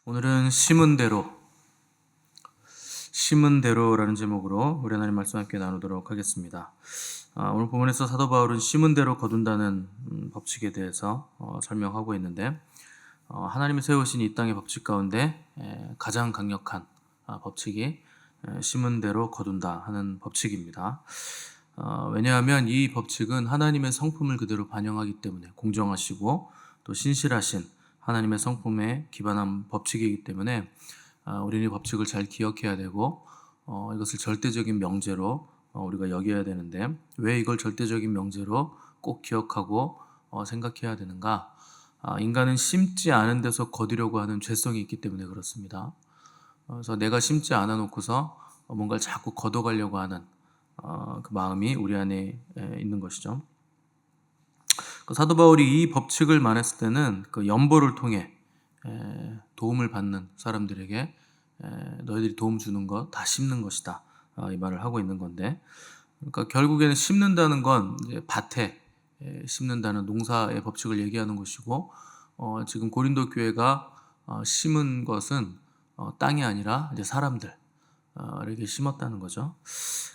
오늘은 심은 대로라는 제목으로 우리 하나님 말씀 함께 나누도록 하겠습니다. 오늘 본문에서 사도 바울은 심은 대로 거둔다는 법칙에 대해서 설명하고 있는데, 하나님이 세우신 이 땅의 법칙 가운데 가장 강력한 법칙이 심은 대로 거둔다 하는 법칙입니다. 왜냐하면 이 법칙은 하나님의 성품을 그대로 반영하기 때문에, 공정하시고 또 신실하신 하나님의 성품에 기반한 법칙이기 때문에 우리는 이 법칙을 잘 기억해야 되고, 이것을 절대적인 명제로 우리가 여겨야 되는데, 왜 이걸 절대적인 명제로 꼭 기억하고 생각해야 되는가? 인간은 심지 않은 데서 거두려고 하는 죄성이 있기 때문에 그렇습니다. 그래서 내가 심지 않아 놓고서 뭔가를 자꾸 걷어가려고 하는 그 마음이 우리 안에 있는 것이죠. 사도 바울이 이 법칙을 말했을 때는 그 연보를 통해 도움을 받는 사람들에게 너희들이 도움 주는 것 다 심는 것이다, 이 말을 하고 있는 건데, 그러니까 결국에는 심는다는 건 이제 밭에 심는다는 농사의 법칙을 얘기하는 것이고, 지금 고린도 교회가 심은 것은 땅이 아니라 이제 사람들에게 심었다는 거죠.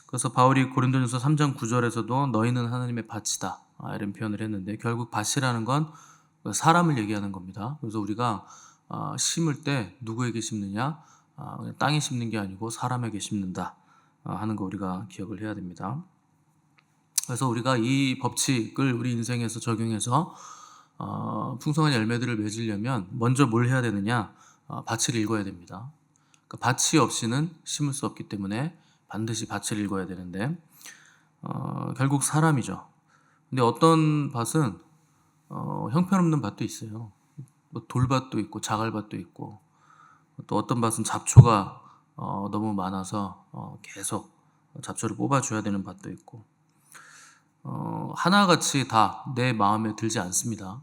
그래서 바울이 고린도전서 3장 9절에서도 너희는 하나님의 밭이다, 이런 표현을 했는데, 결국 밭이라는 건 사람을 얘기하는 겁니다. 그래서 우리가 심을 때 누구에게 심느냐, 그냥 땅에 심는 게 아니고 사람에게 심는다 하는 거 우리가 기억을 해야 됩니다. 그래서 우리가 이 법칙을 우리 인생에서 적용해서 풍성한 열매들을 맺으려면 먼저 뭘 해야 되느냐, 밭을 읽어야 됩니다. 그러니까 밭이 없이는 심을 수 없기 때문에 반드시 밭을 읽어야 되는데, 결국 사람이죠. 근데 어떤 밭은 형편없는 밭도 있어요. 뭐 돌밭도 있고 자갈밭도 있고, 또 어떤 밭은 잡초가 너무 많아서 계속 잡초를 뽑아줘야 되는 밭도 있고, 하나같이 다 내 마음에 들지 않습니다.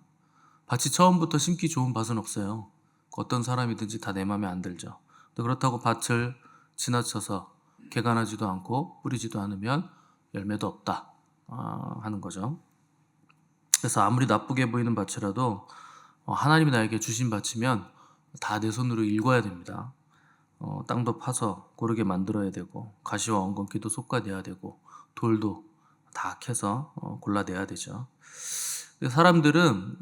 밭이 처음부터 심기 좋은 밭은 없어요. 어떤 사람이든지 다 내 마음에 안 들죠. 또 그렇다고 밭을 지나쳐서 개간하지도 않고 뿌리지도 않으면 열매도 없다 하는 거죠. 그래서 아무리 나쁘게 보이는 밭이라도 하나님이 나에게 주신 밭이면 다 내 손으로 일궈야 됩니다. 땅도 파서 고르게 만들어야 되고, 가시와 엉겅퀴도 솎아내야 되고, 돌도 다 캐서 골라내야 되죠. 사람들은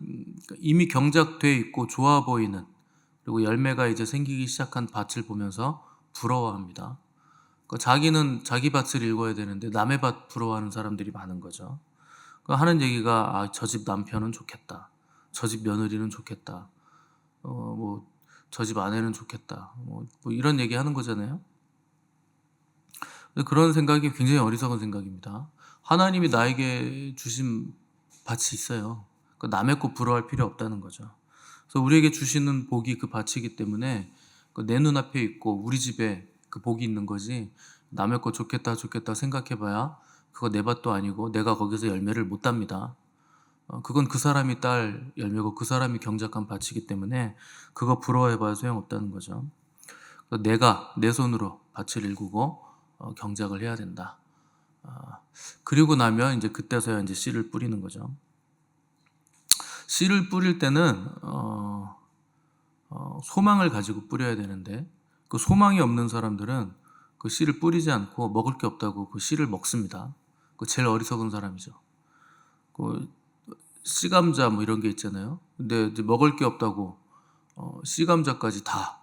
이미 경작돼 있고 좋아 보이는, 그리고 열매가 이제 생기기 시작한 밭을 보면서 부러워합니다. 자기는 자기 밭을 읽어야 되는데 남의 밭 부러워하는 사람들이 많은 거죠. 하는 얘기가 저 집 남편은 좋겠다, 저 집 며느리는 좋겠다, 저 집 아내는 좋겠다, 뭐 이런 얘기 하는 거잖아요. 그런 생각이 굉장히 어리석은 생각입니다. 하나님이 나에게 주신 밭이 있어요. 남의 것 부러워할 필요 없다는 거죠. 그래서 우리에게 주시는 복이 그 밭이기 때문에 내 눈앞에 있고 우리 집에 그 복이 있는 거지, 남의 것 좋겠다 생각해봐야 그거 내 밭도 아니고 내가 거기서 열매를 못 답니다. 그건 그 사람이 딸 열매고 그 사람이 경작한 밭이기 때문에 그거 부러워해봐야 소용없다는 거죠. 내가 내 손으로 밭을 일구고 경작을 해야 된다. 그리고 나면 이제 그때서야 이제 씨를 뿌리는 거죠. 씨를 뿌릴 때는 소망을 가지고 뿌려야 되는데, 그 소망이 없는 사람들은 그 씨를 뿌리지 않고 먹을 게 없다고 그 씨를 먹습니다. 그 제일 어리석은 사람이죠. 그 씨감자 뭐 이런 게 있잖아요. 근데 이제 먹을 게 없다고 씨감자까지 다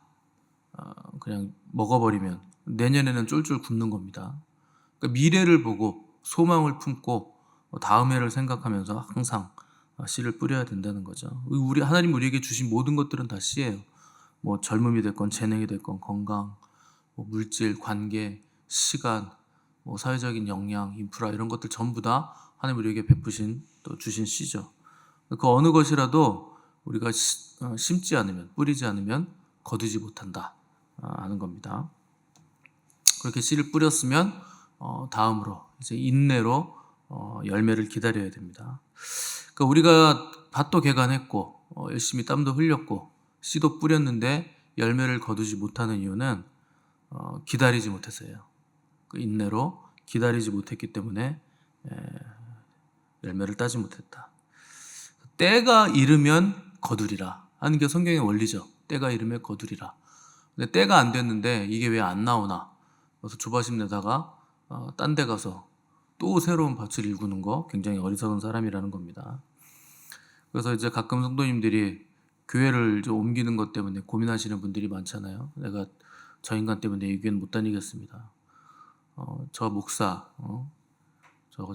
그냥 먹어버리면 내년에는 쫄쫄 굶는 겁니다. 그러니까 미래를 보고 소망을 품고 다음 해를 생각하면서 항상 씨를 뿌려야 된다는 거죠. 우리 하나님 우리에게 주신 모든 것들은 다 씨예요. 뭐 젊음이 됐건 재능이 됐건 건강, 뭐 물질, 관계, 시간, 뭐 사회적인 역량, 인프라, 이런 것들 전부 다 하나님 우리에게 베푸신 또 주신 씨죠. 그 어느 것이라도 우리가 심지 않으면, 뿌리지 않으면 거두지 못한다 하는 겁니다. 그렇게 씨를 뿌렸으면 다음으로 이제 인내로 열매를 기다려야 됩니다. 그러니까 우리가 밭도 개간했고 열심히 땀도 흘렸고 씨도 뿌렸는데 열매를 거두지 못하는 이유는 기다리지 못해서예요. 그 인내로 기다리지 못했기 때문에 열매를 따지 못했다. 때가 이르면 거두리라 하는 게 성경의 원리죠. 때가 이름에 거두리라. 근데 때가 안 됐는데 이게 왜 안 나오나? 그래서 조바심 내다가 딴 데 가서 또 새로운 밭을 일구는 거 굉장히 어리석은 사람이라는 겁니다. 그래서 이제 가끔 성도님들이 교회를 좀 옮기는 것 때문에 고민하시는 분들이 많잖아요. 내가 저 인간 때문에 이 교회는 못 다니겠습니다. 저 목사,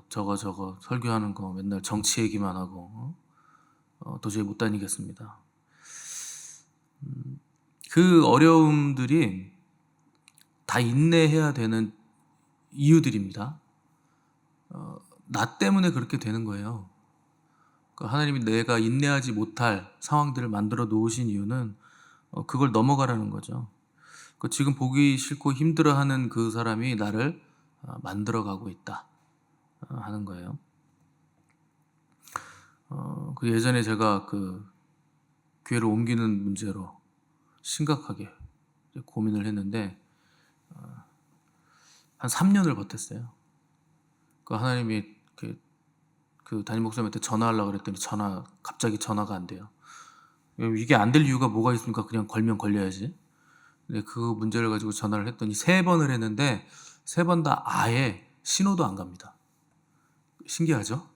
저거 설교하는 거 맨날 정치 얘기만 하고 도저히 못 다니겠습니다. 그 어려움들이 다 인내해야 되는 이유들입니다. 나 때문에 그렇게 되는 거예요. 그러니까 하나님이 내가 인내하지 못할 상황들을 만들어 놓으신 이유는 그걸 넘어가라는 거죠. 지금 보기 싫고 힘들어하는 그 사람이 나를 만들어가고 있다 하는 거예요. 그 예전에 제가 그 교회를 옮기는 문제로 심각하게 고민을 했는데 한 3년을 버텼어요. 그 하나님이 그 담임 목사님한테 전화하려고 그랬더니 갑자기 전화가 안 돼요. 이게 안 될 이유가 뭐가 있습니까? 그냥 걸면 걸려야지. 근데 그 문제를 가지고 전화를 했더니 3번을 했는데 3번 다 아예 신호도 안 갑니다. 신기하죠?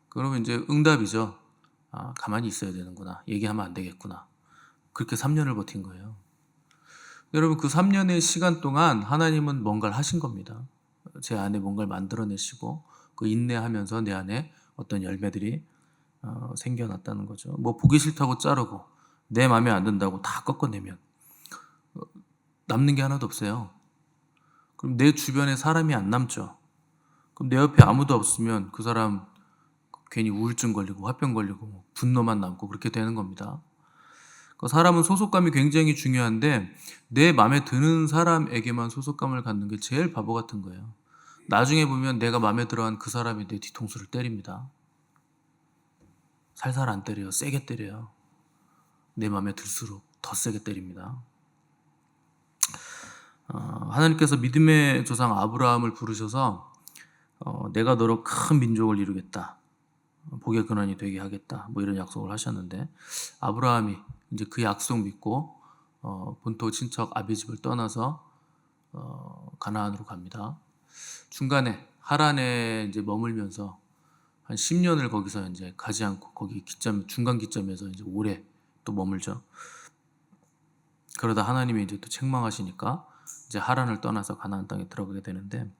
그러면 이제 응답이죠. 가만히 있어야 되는구나. 얘기하면 안 되겠구나. 그렇게 3년을 버틴 거예요. 여러분, 그 3년의 시간 동안 하나님은 뭔가를 하신 겁니다. 제 안에 뭔가를 만들어내시고 그 인내하면서 내 안에 어떤 열매들이 생겨났다는 거죠. 뭐 보기 싫다고 자르고 내 마음에 안 든다고 다 꺾어내면 남는 게 하나도 없어요. 그럼 내 주변에 사람이 안 남죠. 그럼 내 옆에 아무도 없으면 그 사람 괜히 우울증 걸리고 화병 걸리고 분노만 남고 그렇게 되는 겁니다. 사람은 소속감이 굉장히 중요한데 내 마음에 드는 사람에게만 소속감을 갖는 게 제일 바보 같은 거예요. 나중에 보면 내가 마음에 들어한 그 사람이 내 뒤통수를 때립니다. 살살 안 때려요. 세게 때려요. 내 마음에 들수록 더 세게 때립니다. 하나님께서 믿음의 조상 아브라함을 부르셔서 내가 너로 큰 민족을 이루겠다. 복의 근원이 되게 하겠다. 뭐 이런 약속을 하셨는데 아브라함이 이제 그 약속 믿고 본토 친척 아비 집을 떠나서 가나안으로 갑니다. 중간에 하란에 이제 머물면서 한 10년을 거기서 이제 가지 않고 거기 중간 기점에서 이제 오래 또 머물죠. 그러다 하나님이 이제 또 책망하시니까 이제 하란을 떠나서 가나안 땅에 들어가게 되는데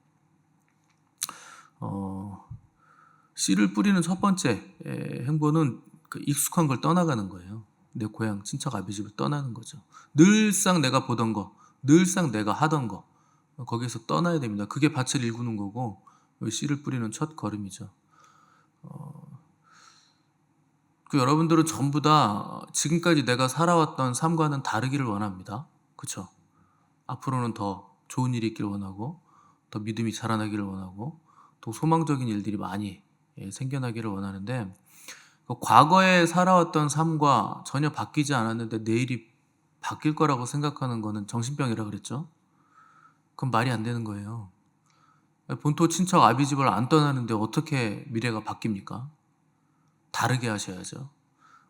씨를 뿌리는 첫 번째 행보는 그 익숙한 걸 떠나가는 거예요. 내 고향 친척 아비집을 떠나는 거죠. 늘상 내가 보던 거, 늘상 내가 하던 거 거기서 떠나야 됩니다. 그게 밭을 일구는 거고 씨를 뿌리는 첫 걸음이죠. 그 여러분들은 전부 다 지금까지 내가 살아왔던 삶과는 다르기를 원합니다. 그렇죠? 앞으로는 더 좋은 일이 있기를 원하고 더 믿음이 자라나기를 원하고 더 소망적인 일들이 많이 생겨나기를 원하는데 과거에 살아왔던 삶과 전혀 바뀌지 않았는데 내일이 바뀔 거라고 생각하는 거는 정신병이라 그랬죠. 그건 말이 안 되는 거예요. 본토 친척 아비 집을 안 떠나는데 어떻게 미래가 바뀝니까? 다르게 하셔야죠.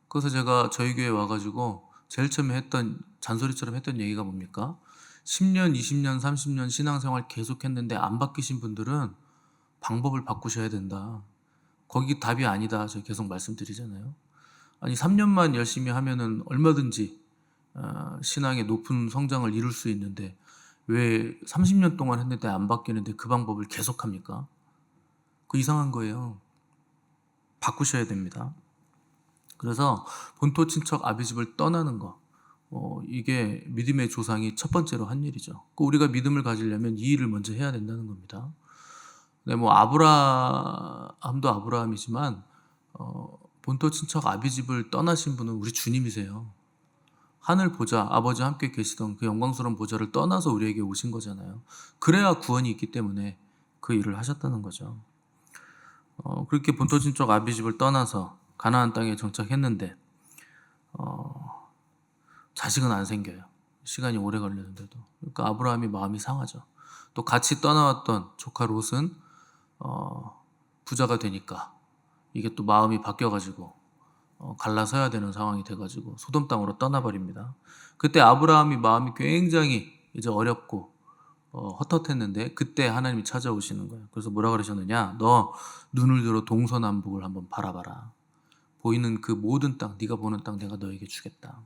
그래서 제가 저희 교회 와가지고 제일 처음에 했던 잔소리처럼 했던 얘기가 뭡니까? 10년, 20년, 30년 신앙생활 계속했는데 안 바뀌신 분들은 방법을 바꾸셔야 된다. 거기 답이 아니다. 제가 계속 말씀드리잖아요. 아니 3년만 열심히 하면은 얼마든지 신앙의 높은 성장을 이룰 수 있는데 왜 30년 동안 했는데 안 바뀌는데 그 방법을 계속합니까? 그 이상한 거예요. 바꾸셔야 됩니다. 그래서 본토 친척 아비 집을 떠나는 거 이게 믿음의 조상이 첫 번째로 한 일이죠. 우리가 믿음을 가지려면 이 일을 먼저 해야 된다는 겁니다. 네, 뭐 아브라함도 아브라함이지만 본토 친척 아비 집을 떠나신 분은 우리 주님이세요. 하늘 보좌, 아버지와 함께 계시던 그 영광스러운 보좌를 떠나서 우리에게 오신 거잖아요. 그래야 구원이 있기 때문에 그 일을 하셨다는 거죠. 그렇게 본토 친척 아비 집을 떠나서 가나안 땅에 정착했는데 자식은 안 생겨요. 시간이 오래 걸리는데도. 그러니까 아브라함이 마음이 상하죠. 또 같이 떠나왔던 조카 롯은 부자가 되니까 이게 또 마음이 바뀌어가지고 갈라서야 되는 상황이 돼가지고 소돔 땅으로 떠나버립니다. 그때 아브라함이 마음이 굉장히 이제 어렵고 헛헛했는데 그때 하나님이 찾아오시는 거예요. 그래서 뭐라 그러셨느냐? 너 눈을 들어 동서남북을 한번 바라봐라. 보이는 그 모든 땅, 네가 보는 땅 내가 너에게 주겠다.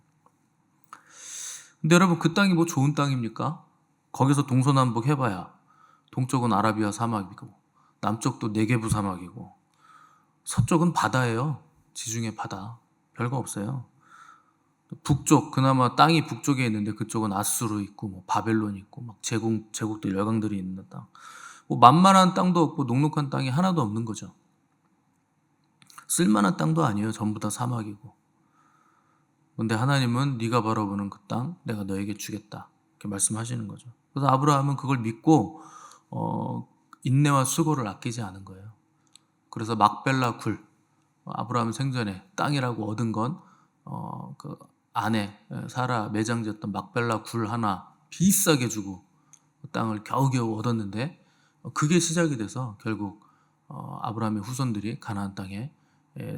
근데 여러분 그 땅이 뭐 좋은 땅입니까? 거기서 동서남북 해봐야 동쪽은 아라비아 사막이고 남쪽도 네게부 사막이고 서쪽은 바다예요. 지중해 바다. 별거 없어요. 북쪽 그나마 땅이 북쪽에 있는데 그쪽은 아수르 있고 뭐 바벨론 있고 막 제국들 열강들이 있는 땅. 뭐 만만한 땅도 없고 녹록한 땅이 하나도 없는 거죠. 쓸만한 땅도 아니에요. 전부 다 사막이고. 근데 하나님은 네가 바라보는 그 땅 내가 너에게 주겠다. 이렇게 말씀하시는 거죠. 그래서 아브라함은 그걸 믿고 인내와 수고를 아끼지 않은 거예요. 그래서 막벨라 굴, 아브라함 생전에 땅이라고 얻은 건 그 아내 사라 매장지였던 막벨라 굴 하나 비싸게 주고 그 땅을 겨우겨우 얻었는데 그게 시작이 돼서 결국 아브라함의 후손들이 가나안 땅에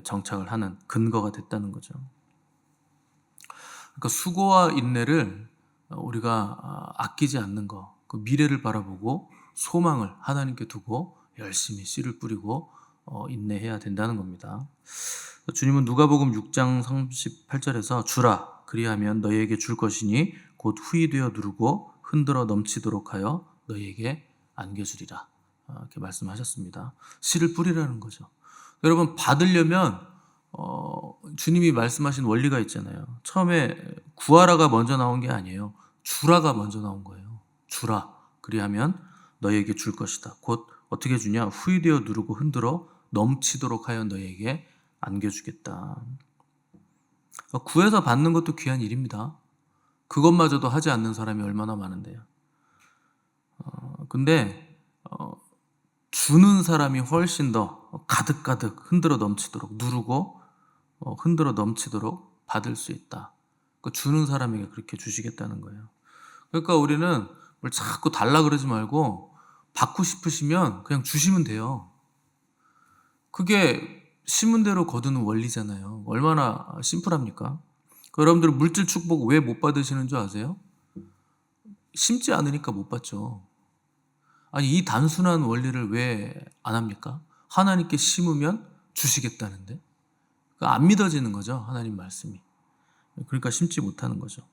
정착을 하는 근거가 됐다는 거죠. 그러니까 수고와 인내를 우리가 아끼지 않는 거, 그 미래를 바라보고 소망을 하나님께 두고 열심히 씨를 뿌리고 인내해야 된다는 겁니다. 주님은 누가복음 6장 38절에서 주라 그리하면 너희에게 줄 것이니 곧 후히 되어 누르고 흔들어 넘치도록 하여 너희에게 안겨주리라 이렇게 말씀하셨습니다. 씨를 뿌리라는 거죠. 여러분 받으려면 주님이 말씀하신 원리가 있잖아요. 처음에 구하라가 먼저 나온 게 아니에요. 주라가 먼저 나온 거예요. 주라 그리하면 너희에게 줄 것이다. 곧 어떻게 주냐? 후히 되어 누르고 흔들어 넘치도록 하여 너희에게 안겨주겠다. 구해서 받는 것도 귀한 일입니다. 그것마저도 하지 않는 사람이 얼마나 많은데요. 근데 주는 사람이 훨씬 더 가득가득 흔들어 넘치도록 누르고 흔들어 넘치도록 받을 수 있다. 주는 사람에게 그렇게 주시겠다는 거예요. 그러니까 우리는 뭘 자꾸 달라 그러지 말고 받고 싶으시면 그냥 주시면 돼요. 그게 심은 대로 거두는 원리잖아요. 얼마나 심플합니까? 여러분들 물질 축복 왜 못 받으시는 줄 아세요? 심지 않으니까 못 받죠. 아니 이 단순한 원리를 왜 안 합니까? 하나님께 심으면 주시겠다는데 안 믿어지는 거죠. 하나님 말씀이. 그러니까 심지 못하는 거죠.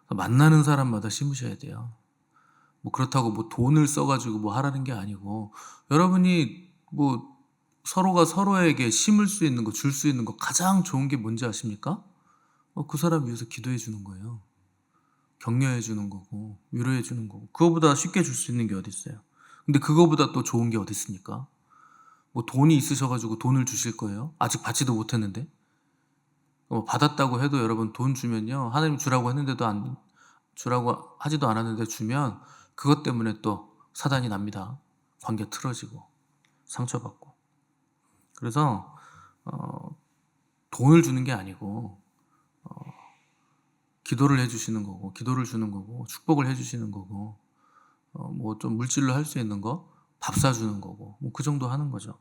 만나는 사람마다 심으셔야 돼요. 뭐 그렇다고 뭐 돈을 써가지고 뭐 하라는 게 아니고 여러분이 뭐 서로가 서로에게 심을 수 있는 거, 줄 수 있는 거 가장 좋은 게 뭔지 아십니까? 그 사람 위해서 기도해 주는 거예요. 격려해 주는 거고 위로해 주는 거고 그거보다 쉽게 줄 수 있는 게 어디 있어요? 근데 그거보다 또 좋은 게 어디 있습니까? 뭐 돈이 있으셔가지고 돈을 주실 거예요? 아직 받지도 못했는데 받았다고 해도 여러분 돈 주면요 하나님 주라고 했는데도 안 주라고 하지도 않았는데 주면 그것 때문에 또 사단이 납니다. 관계 틀어지고 상처받고. 그래서 돈을 주는 게 아니고 기도를 해주시는 거고 기도를 주는 거고 축복을 해주시는 거고 뭐 좀 물질로 할 수 있는 거 밥 사주는 거고 뭐 그 정도 하는 거죠.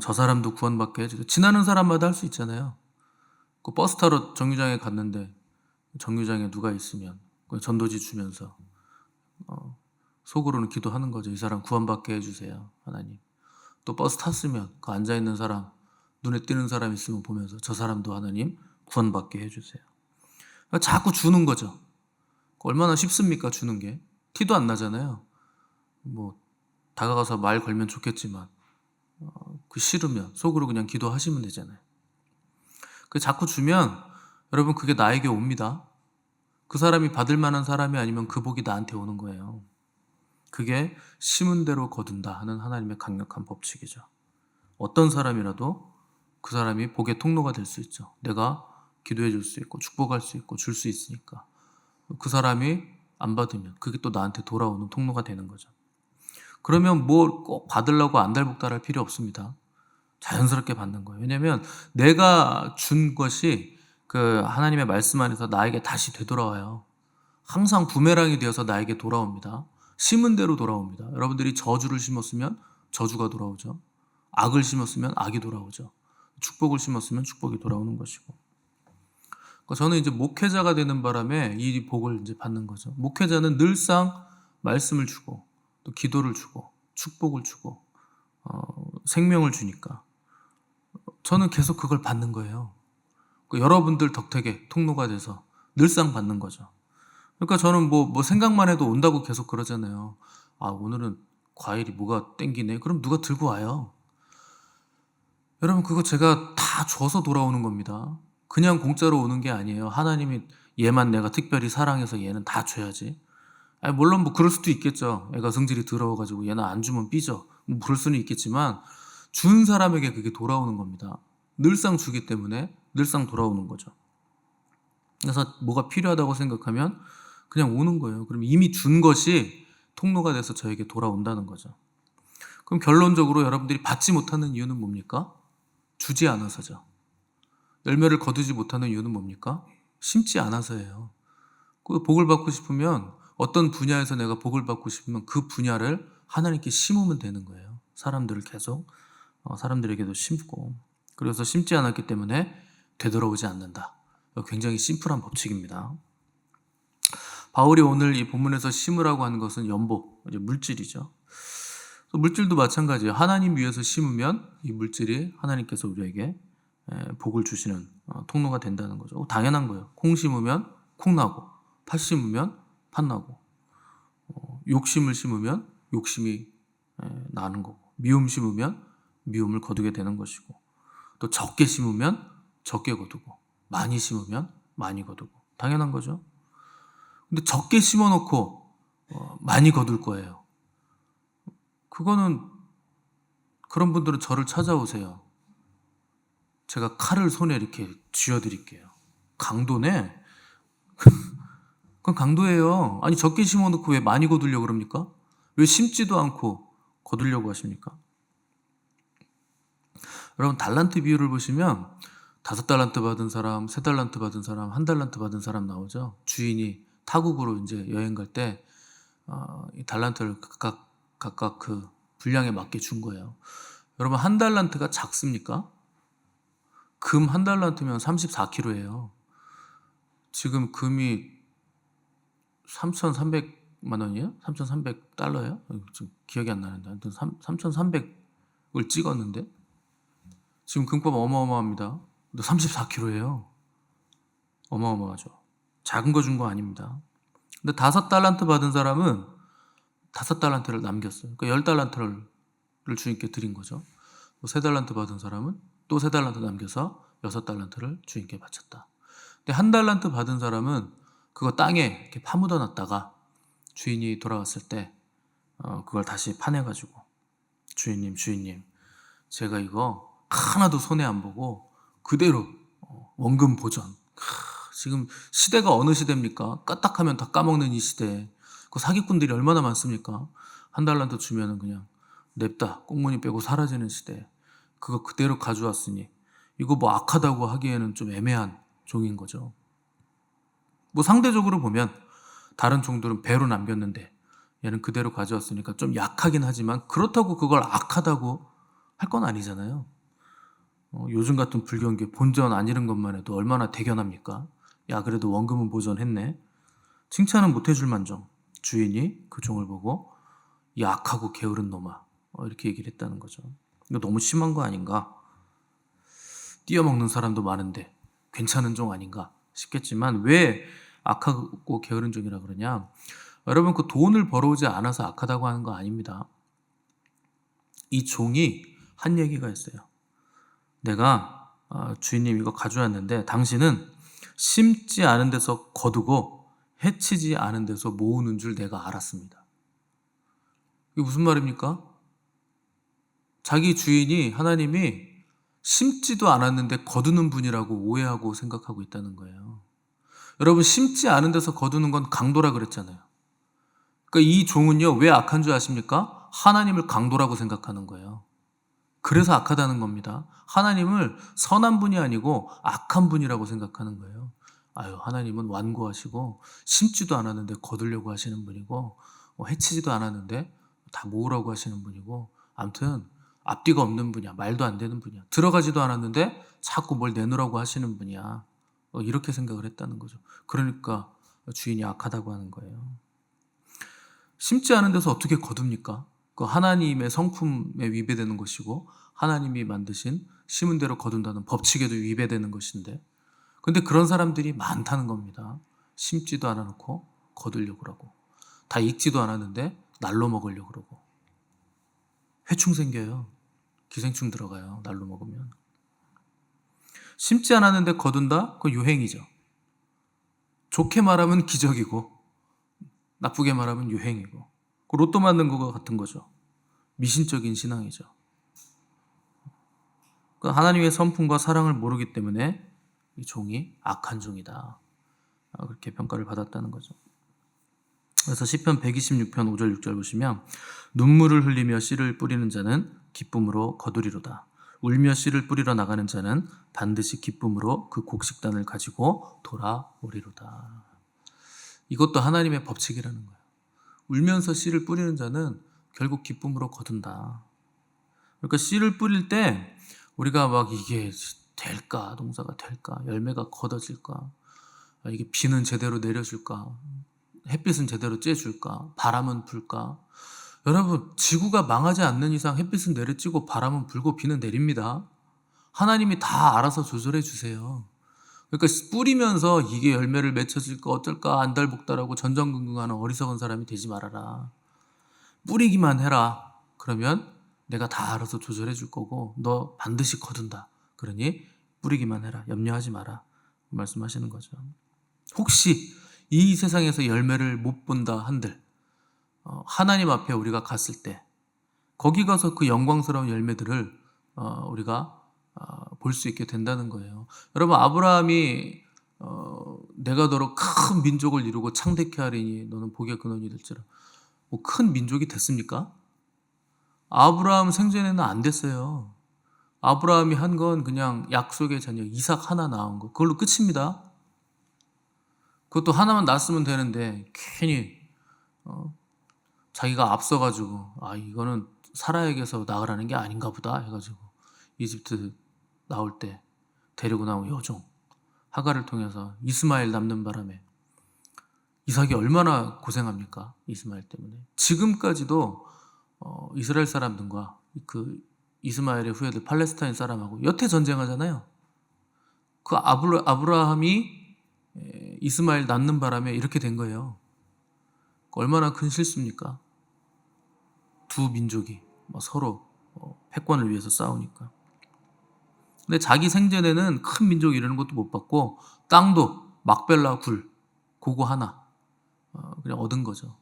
저 사람도 구원받게 해주세요. 지나는 사람마다 할 수 있잖아요. 그 버스 타러 정류장에 갔는데 정류장에 누가 있으면 전도지 주면서 속으로는 기도하는 거죠. 이 사람 구원받게 해주세요. 하나님. 또 버스 탔으면 그 앉아있는 사람 눈에 띄는 사람 있으면 보면서 저 사람도 하나님 구원받게 해주세요. 그러니까 자꾸 주는 거죠. 얼마나 쉽습니까? 주는 게. 티도 안 나잖아요. 뭐 다가가서 말 걸면 좋겠지만 그 싫으면 속으로 그냥 기도하시면 되잖아요. 그 자꾸 주면 여러분 그게 나에게 옵니다. 그 사람이 받을 만한 사람이 아니면 그 복이 나한테 오는 거예요. 그게 심은 대로 거둔다 하는 하나님의 강력한 법칙이죠. 어떤 사람이라도 그 사람이 복의 통로가 될 수 있죠. 내가 기도해 줄 수 있고 축복할 수 있고 줄 수 있으니까. 그 사람이 안 받으면 그게 또 나한테 돌아오는 통로가 되는 거죠. 그러면 뭐 꼭 받으려고 안달복달할 필요 없습니다. 자연스럽게 받는 거예요. 왜냐하면 내가 준 것이 그 하나님의 말씀 안에서 나에게 다시 되돌아와요. 항상 부메랑이 되어서 나에게 돌아옵니다. 심은 대로 돌아옵니다. 여러분들이 저주를 심었으면 저주가 돌아오죠. 악을 심었으면 악이 돌아오죠. 축복을 심었으면 축복이 돌아오는 것이고. 그러니까 저는 이제 목회자가 되는 바람에 이 복을 이제 받는 거죠. 목회자는 늘상 말씀을 주고 또 기도를 주고 축복을 주고 생명을 주니까 저는 계속 그걸 받는 거예요. 그러니까 여러분들 덕택에 통로가 돼서 늘상 받는 거죠. 그러니까 저는 뭐 생각만 해도 온다고 계속 그러잖아요. 아, 오늘은 과일이 뭐가 땡기네. 그럼 누가 들고 와요. 여러분, 그거 제가 다 줘서 돌아오는 겁니다. 그냥 공짜로 오는 게 아니에요. 하나님이 얘만 내가 특별히 사랑해서 얘는 다 줘야지. 아니, 물론 뭐 그럴 수도 있겠죠. 애가 성질이 더러워가지고 얘는 안 주면 삐져. 뭐 그럴 수는 있겠지만 준 사람에게 그게 돌아오는 겁니다. 늘상 주기 때문에 늘상 돌아오는 거죠. 그래서 뭐가 필요하다고 생각하면 그냥 오는 거예요. 그럼 이미 준 것이 통로가 돼서 저에게 돌아온다는 거죠. 그럼 결론적으로 여러분들이 받지 못하는 이유는 뭡니까? 주지 않아서죠. 열매를 거두지 못하는 이유는 뭡니까? 심지 않아서예요. 그 복을 받고 싶으면 어떤 분야에서 내가 복을 받고 싶으면 그 분야를 하나님께 심으면 되는 거예요. 사람들을 계속 사람들에게도 심고, 그래서 심지 않았기 때문에 되돌아오지 않는다. 굉장히 심플한 법칙입니다. 바울이 오늘 이 본문에서 심으라고 하는 것은 연복, 이제 물질이죠. 물질도 마찬가지예요. 하나님 위해서 심으면 이 물질이 하나님께서 우리에게 복을 주시는 통로가 된다는 거죠. 당연한 거예요. 콩 심으면 콩 나고, 팥 심으면 팥 나고, 욕심을 심으면 욕심이 나는 거고, 미움 심으면 미움을 거두게 되는 것이고, 또 적게 심으면 적게 거두고, 많이 심으면 많이 거두고, 당연한 거죠. 근데 적게 심어놓고 많이 거둘 거예요. 그거는, 그런 분들은 저를 찾아오세요. 제가 칼을 손에 이렇게 쥐어드릴게요. 강도네? 그건 강도예요. 아니, 적게 심어놓고 왜 많이 거두려고 그럽니까? 왜 심지도 않고 거두려고 하십니까? 여러분, 달란트 비율을 보시면 5달란트 받은 사람, 3달란트 받은 사람, 1달란트 받은 사람 나오죠. 주인이 타국으로 이제 여행 갈 때 이 달란트를 각각 그 분량에 맞게 준 거예요. 여러분, 1달란트가 작습니까? 금 1달란트면 34kg예요. 지금 금이 3,300만 원이에요? 3,300달러예요? 지금 기억이 안 나는데, 아무튼 3,300을 찍었는데 지금 금값 어마어마합니다. 근데 34kg예요. 어마어마하죠. 작은 거 준 거 아닙니다. 근데 5달란트 받은 사람은 5달란트를 남겼어요. 그러니까 10달란트를 주인께 드린 거죠. 3달란트 받은 사람은 또 3달란트 남겨서 6달란트를 주인께 바쳤다. 근데 1달란트 받은 사람은 그거 땅에 이렇게 파묻어 놨다가 주인이 돌아왔을 때 그걸 다시 파내가지고, 주인님 제가 이거 하나도 손해 안 보고 그대로 원금 보전. 지금 시대가 어느 시대입니까? 까딱하면 다 까먹는 이 시대에 그 사기꾼들이 얼마나 많습니까? 1달란트 주면은 그냥 냅다 꽁무니 빼고 사라지는 시대. 그거 그대로 가져왔으니 이거 뭐 악하다고 하기에는 좀 애매한 종인 거죠. 뭐 상대적으로 보면 다른 종들은 배로 남겼는데 얘는 그대로 가져왔으니까 좀 약하긴 하지만 그렇다고 그걸 악하다고 할 건 아니잖아요. 요즘 같은 불경기 본전 안 잃은 것만 해도 얼마나 대견합니까? 야, 그래도 원금은 보전했네. 칭찬은 못 해줄 만정 주인이 그 종을 보고 야, 악하고 게으른 놈아, 이렇게 얘기를 했다는 거죠. 이거 너무 심한 거 아닌가? 띄어먹는 사람도 많은데 괜찮은 종 아닌가 싶겠지만 왜 악하고 게으른 종이라 그러냐? 여러분, 그 돈을 벌어오지 않아서 악하다고 하는 거 아닙니다. 이 종이 한 얘기가 있어요. 내가 주인님 이거 가져왔는데 당신은 심지 않은 데서 거두고 해치지 않은 데서 모으는 줄 내가 알았습니다. 이게 무슨 말입니까? 자기 주인이, 하나님이 심지도 않았는데 거두는 분이라고 오해하고 생각하고 있다는 거예요. 여러분, 심지 않은 데서 거두는 건 강도라 그랬잖아요. 그러니까 이 종은요, 왜 악한 줄 아십니까? 하나님을 강도라고 생각하는 거예요. 그래서 악하다는 겁니다. 하나님을 선한 분이 아니고 악한 분이라고 생각하는 거예요. 아유, 하나님은 완고하시고 심지도 않았는데 거두려고 하시는 분이고 해치지도 않았는데 다 모으라고 하시는 분이고, 아무튼 앞뒤가 없는 분이야. 말도 안 되는 분이야. 들어가지도 않았는데 자꾸 뭘 내놓으라고 하시는 분이야. 이렇게 생각을 했다는 거죠. 그러니까 주인이 악하다고 하는 거예요. 심지 않은 데서 어떻게 거둡니까? 그 하나님의 성품에 위배되는 것이고 하나님이 만드신 심은 대로 거둔다는 법칙에도 위배되는 것인데, 근데 그런 사람들이 많다는 겁니다. 심지도 않아놓고 거두려고 그러고, 다 익지도 않았는데 날로 먹으려고 그러고. 회충 생겨요. 기생충 들어가요. 날로 먹으면. 심지 않았는데 거둔다? 그거 유행이죠. 좋게 말하면 기적이고 나쁘게 말하면 유행이고, 그 로또 맞는 거 같은 거죠. 미신적인 신앙이죠. 그 하나님의 성품과 사랑을 모르기 때문에 이 종이 악한 종이다, 그렇게 평가를 받았다는 거죠. 그래서 시편 126편 5절 6절 보시면, 눈물을 흘리며 씨를 뿌리는 자는 기쁨으로 거두리로다. 울며 씨를 뿌리러 나가는 자는 반드시 기쁨으로 그 곡식단을 가지고 돌아오리로다. 이것도 하나님의 법칙이라는 거예요. 울면서 씨를 뿌리는 자는 결국 기쁨으로 거둔다. 그러니까 씨를 뿌릴 때 우리가 막 이게 될까, 농사가 될까, 열매가 걷어질까, 이게 비는 제대로 내려줄까, 햇빛은 제대로 쬐줄까, 바람은 불까. 여러분, 지구가 망하지 않는 이상 햇빛은 내려쬐고 바람은 불고 비는 내립니다. 하나님이 다 알아서 조절해 주세요. 그러니까 뿌리면서 이게 열매를 맺혀질까 어쩔까 안달복달하고 전전긍긍하는 어리석은 사람이 되지 말아라. 뿌리기만 해라. 그러면 내가 다 알아서 조절해 줄 거고 너 반드시 거둔다. 그러니 뿌리기만 해라. 염려하지 마라. 말씀하시는 거죠. 혹시 이 세상에서 열매를 못 본다 한들, 하나님 앞에 우리가 갔을 때 거기 가서 그 영광스러운 열매들을 우리가 볼 수 있게 된다는 거예요. 여러분, 아브라함이 내가 너로 큰 민족을 이루고 창대케 하리니 너는 복의 근원이 될지라, 뭐 큰 민족이 됐습니까? 아브라함 생전에는 안 됐어요. 아브라함이 한 건 그냥 약속의 자녀 이삭 하나 낳은 거, 그걸로 끝입니다. 그것도 하나만 낳았으면 되는데 괜히 자기가 앞서가지고 이거는 사라에게서 나으라는 게 아닌가 보다 해가지고 이집트 나올 때 데리고 나온 여종 하갈을 통해서 이스마엘 낳는 바람에 이삭이 얼마나 고생합니까? 이스마엘 때문에. 지금까지도 이스라엘 사람들과 그 이스마엘의 후예들 팔레스타인 사람하고 여태 전쟁하잖아요. 그 아브라함이 이스마엘 낳는 바람에 이렇게 된 거예요. 얼마나 큰 실수입니까? 두 민족이 서로 패권을 위해서 싸우니까. 근데 자기 생전에는 큰 민족 이루는 것도 못 받고 땅도 막벨라 굴 그거 하나 그냥 얻은 거죠.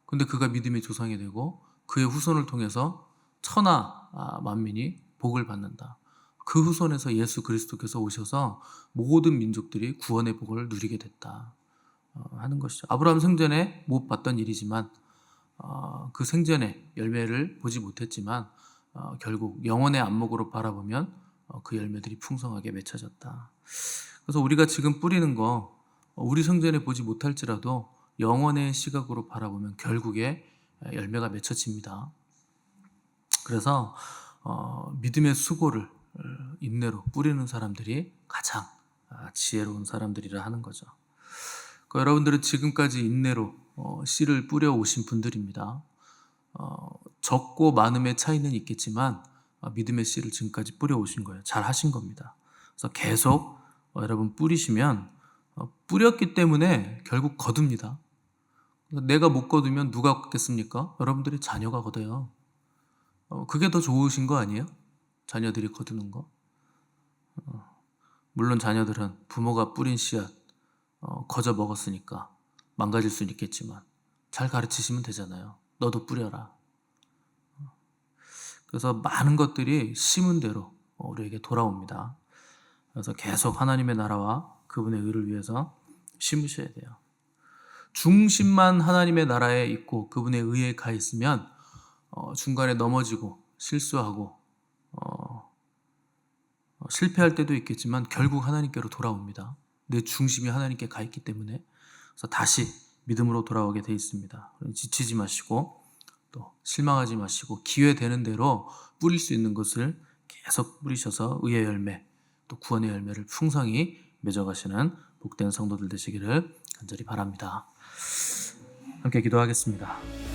근데 그가 믿음의 조상이 되고 그의 후손을 통해서 천하 만민이 복을 받는다. 그 후손에서 예수 그리스도께서 오셔서 모든 민족들이 구원의 복을 누리게 됐다 하는 것이죠. 아브라함 생전에 못 봤던 일이지만 그 생전에 열매를 보지 못했지만 결국 영원의 안목으로 바라보면 그 열매들이 풍성하게 맺혀졌다. 그래서 우리가 지금 뿌리는 거 우리 생전에 보지 못할지라도 영원의 시각으로 바라보면 결국에 열매가 맺혀집니다. 그래서 믿음의 수고를 인내로 뿌리는 사람들이 가장 지혜로운 사람들이라 하는 거죠. 그러니까 여러분들은 지금까지 인내로 씨를 뿌려 오신 분들입니다. 적고 많음의 차이는 있겠지만 믿음의 씨를 지금까지 뿌려 오신 거예요. 잘 하신 겁니다. 그래서 계속 여러분 뿌리시면 뿌렸기 때문에 결국 거둡니다. 내가 못 거두면 누가 걷겠습니까? 여러분들이 자녀가 걷어요. 그게 더 좋으신 거 아니에요? 자녀들이 거두는 거. 물론 자녀들은 부모가 뿌린 씨앗 거저 먹었으니까 망가질 수는 있겠지만 잘 가르치시면 되잖아요. 너도 뿌려라. 그래서 많은 것들이 심은 대로 우리에게 돌아옵니다. 그래서 계속 하나님의 나라와 그분의 의를 위해서 심으셔야 돼요. 중심만 하나님의 나라에 있고 그분의 의에 가 있으면 중간에 넘어지고 실수하고 실패할 때도 있겠지만 결국 하나님께로 돌아옵니다. 내 중심이 하나님께 가 있기 때문에. 그래서 다시 믿음으로 돌아오게 돼 있습니다. 지치지 마시고 또 실망하지 마시고 기회 되는 대로 뿌릴 수 있는 것을 계속 뿌리셔서 의의 열매, 또 구원의 열매를 풍성히 맺어가시는 복된 성도들 되시기를 간절히 바랍니다. 함께 기도하겠습니다.